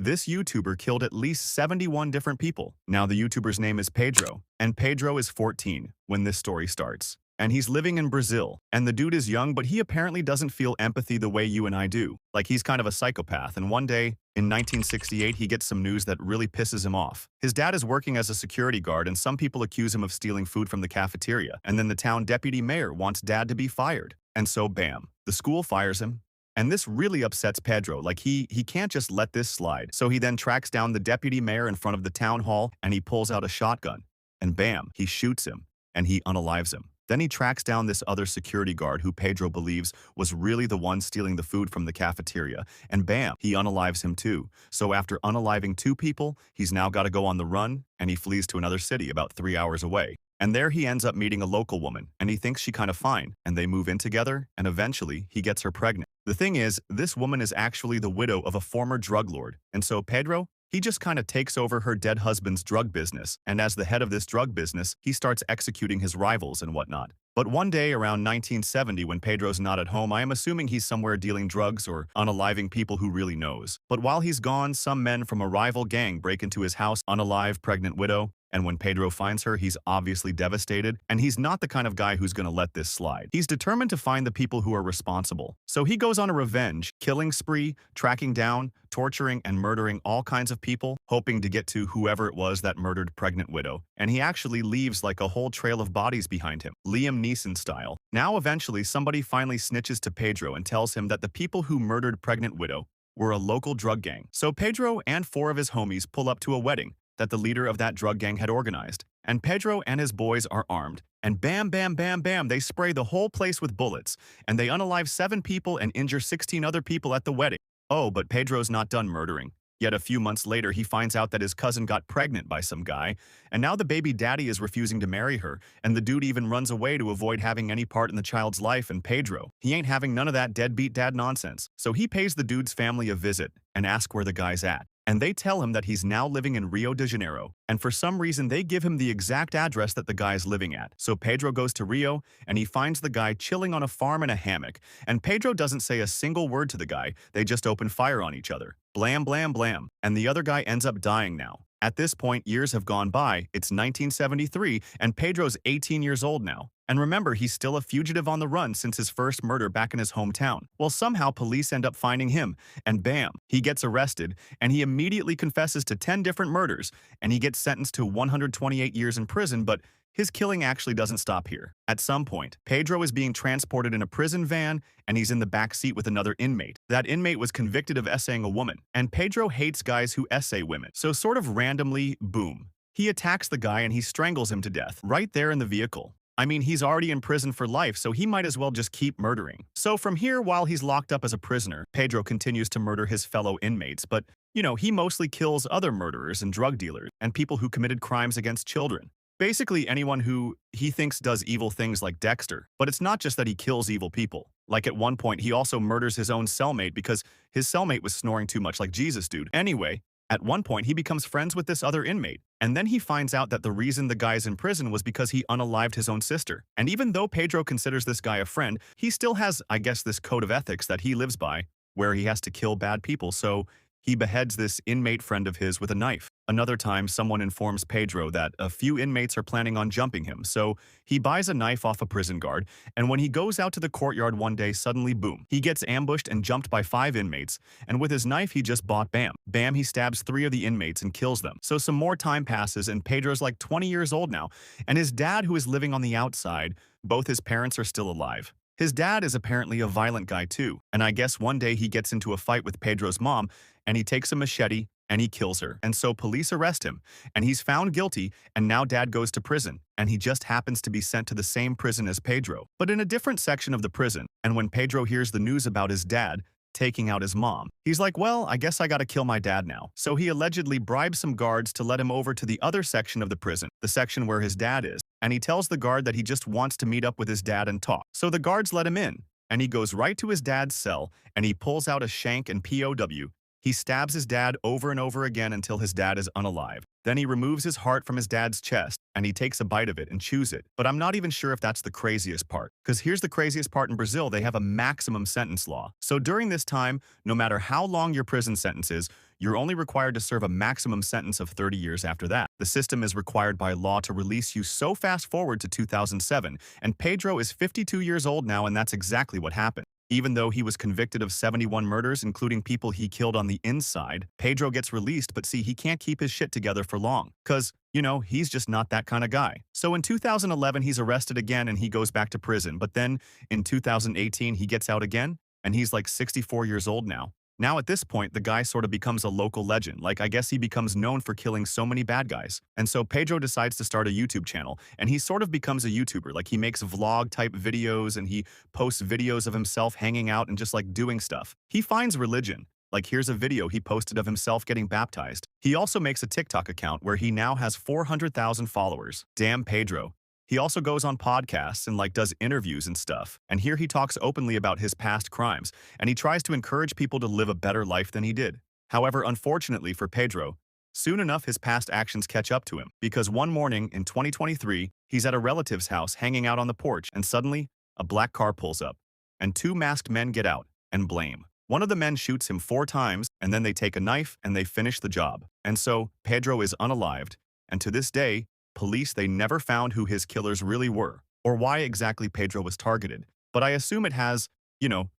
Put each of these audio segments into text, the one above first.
this YouTuber killed at least 71 different people. Now the YouTuber's name is Pedro, and Pedro is 14 when this story starts. And he's living in Brazil, and the dude is young, but he apparently doesn't feel empathy the way you and I do. Like he's kind of a psychopath, and one day, in 1968, he gets some news that really pisses him off. His dad is working as a security guard, and some people accuse him of stealing food from the cafeteria, and then the town deputy mayor wants dad to be fired. And so bam, the school fires him. And this really upsets Pedro, like he can't just let this slide. So he then tracks down the deputy mayor in front of the town hall, and he pulls out a shotgun. And bam, he shoots him, and he unalives him. Then he tracks down this other security guard who Pedro believes was really the one stealing the food from the cafeteria, and bam, he unalives him too. So after unaliving 2 people, he's now got to go on the run, and he flees to another city about 3 hours away. And there he ends up meeting a local woman, and he thinks she kind of fine, and they move in together, and eventually he gets her pregnant. The thing is, this woman is actually the widow of a former drug lord, and so Pedro, he just kind of takes over her dead husband's drug business, and as the head of this drug business, he starts executing his rivals and whatnot. But one day around 1970 when Pedro's not at home, I am assuming he's somewhere dealing drugs or unaliving people, who really knows. But while he's gone, some men from a rival gang break into his house, unalive pregnant widow, and when Pedro finds her, he's obviously devastated, and he's not the kind of guy who's gonna let this slide. He's determined to find the people who are responsible. So he goes on a revenge, killing spree, tracking down, torturing, and murdering all kinds of people, hoping to get to whoever it was that murdered pregnant widow. And he actually leaves like a whole trail of bodies behind him, Liam Neeson style. Now eventually somebody finally snitches to Pedro and tells him that the people who murdered pregnant widow were a local drug gang. So Pedro and 4 of his homies pull up to a wedding that the leader of that drug gang had organized. And Pedro and his boys are armed. And bam, bam, bam, bam, they spray the whole place with bullets. And they unalive 7 people and injure 16 other people at the wedding. Oh, but Pedro's not done murdering. Yet a few months later, he finds out that his cousin got pregnant by some guy, and now the baby daddy is refusing to marry her, and the dude even runs away to avoid having any part in the child's life, and Pedro, he ain't having none of that deadbeat dad nonsense. So he pays the dude's family a visit and asks where the guy's at. And they tell him that he's now living in Rio de Janeiro, and for some reason they give him the exact address that the guy is living at. So Pedro goes to Rio, and he finds the guy chilling on a farm in a hammock, and Pedro doesn't say a single word to the guy, they just open fire on each other. Blam, blam, blam, and the other guy ends up dying now. At this point, years have gone by, it's 1973, and Pedro's 18 years old now. And remember, he's still a fugitive on the run since his first murder back in his hometown. Well, somehow police end up finding him, and bam, he gets arrested, and he immediately confesses to 10 different murders, and he gets sentenced to 128 years in prison, but his killing actually doesn't stop here. At some point, Pedro is being transported in a prison van, and he's in the back seat with another inmate. That inmate was convicted of essaying a woman, and Pedro hates guys who essay women. So sort of randomly, boom, he attacks the guy and he strangles him to death, right there in the vehicle. I mean, he's already in prison for life, so he might as well just keep murdering. So from here, while he's locked up as a prisoner, Pedro continues to murder his fellow inmates, but, you know, he mostly kills other murderers and drug dealers and people who committed crimes against children. Basically anyone who he thinks does evil things like Dexter. But it's not just that he kills evil people. Like at one point, he also murders his own cellmate because his cellmate was snoring too much, like Jesus, dude. Anyway, at one point, he becomes friends with this other inmate, and then he finds out that the reason the guy's in prison was because he unalived his own sister. And even though Pedro considers this guy a friend, he still has, I guess, this code of ethics that he lives by, where he has to kill bad people, so he beheads this inmate friend of his with a knife. Another time, someone informs Pedro that a few inmates are planning on jumping him, so he buys a knife off a prison guard, and when he goes out to the courtyard one day, suddenly boom, he gets ambushed and jumped by 5 inmates, and with his knife he just bought bam. Bam, he stabs 3 of the inmates and kills them. So some more time passes, and Pedro's like 20 years old now, and his dad, who is living on the outside, both his parents are still alive. His dad is apparently a violent guy too, and I guess one day he gets into a fight with Pedro's mom, and he takes a machete, and he kills her. And so police arrest him, and he's found guilty, and now dad goes to prison, and he just happens to be sent to the same prison as Pedro, but in a different section of the prison. And when Pedro hears the news about his dad taking out his mom, he's like, well, I guess I gotta kill my dad now. So he allegedly bribes some guards to let him over to the other section of the prison, the section where his dad is, and he tells the guard that he just wants to meet up with his dad and talk. So the guards let him in, and he goes right to his dad's cell, and he pulls out a shank and POW. He stabs his dad over and over again until his dad is unalive. Then he removes his heart from his dad's chest, and he takes a bite of it and chews it. But I'm not even sure if that's the craziest part. Because here's the craziest part: in Brazil, they have a maximum sentence law. So during this time, no matter how long your prison sentence is, you're only required to serve a maximum sentence of 30 years after that. The system is required by law to release you. So fast forward to 2007, and Pedro is 52 years old now, and that's exactly what happened. Even though he was convicted of 71 murders, including people he killed on the inside, Pedro gets released, but see, he can't keep his shit together for long. Cause, he's just not that kind of guy. So in 2011, he's arrested again and he goes back to prison. But then in 2018, he gets out again, and he's like 64 years old now. Now at this point, the guy sort of becomes a local legend. Like, I guess he becomes known for killing so many bad guys. And so Pedro decides to start a YouTube channel, and he sort of becomes a YouTuber. Like, he makes vlog-type videos, and he posts videos of himself hanging out and just, like, doing stuff. He finds religion. Like, here's a video he posted of himself getting baptized. He also makes a TikTok account where he now has 400,000 followers. Damn Pedro. He also goes on podcasts and does interviews and stuff. And here he talks openly about his past crimes, and he tries to encourage people to live a better life than he did. However, unfortunately for Pedro, soon enough his past actions catch up to him, because one morning in 2023, he's at a relative's house hanging out on the porch, and suddenly, a black car pulls up, and two masked men get out and blame. One of the men shoots him 4 times, and then they take a knife and they finish the job. And so, Pedro is unalived, and to this day, police, they never found who his killers really were, or why exactly Pedro was targeted. But I assume it has,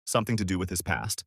something to do with his past.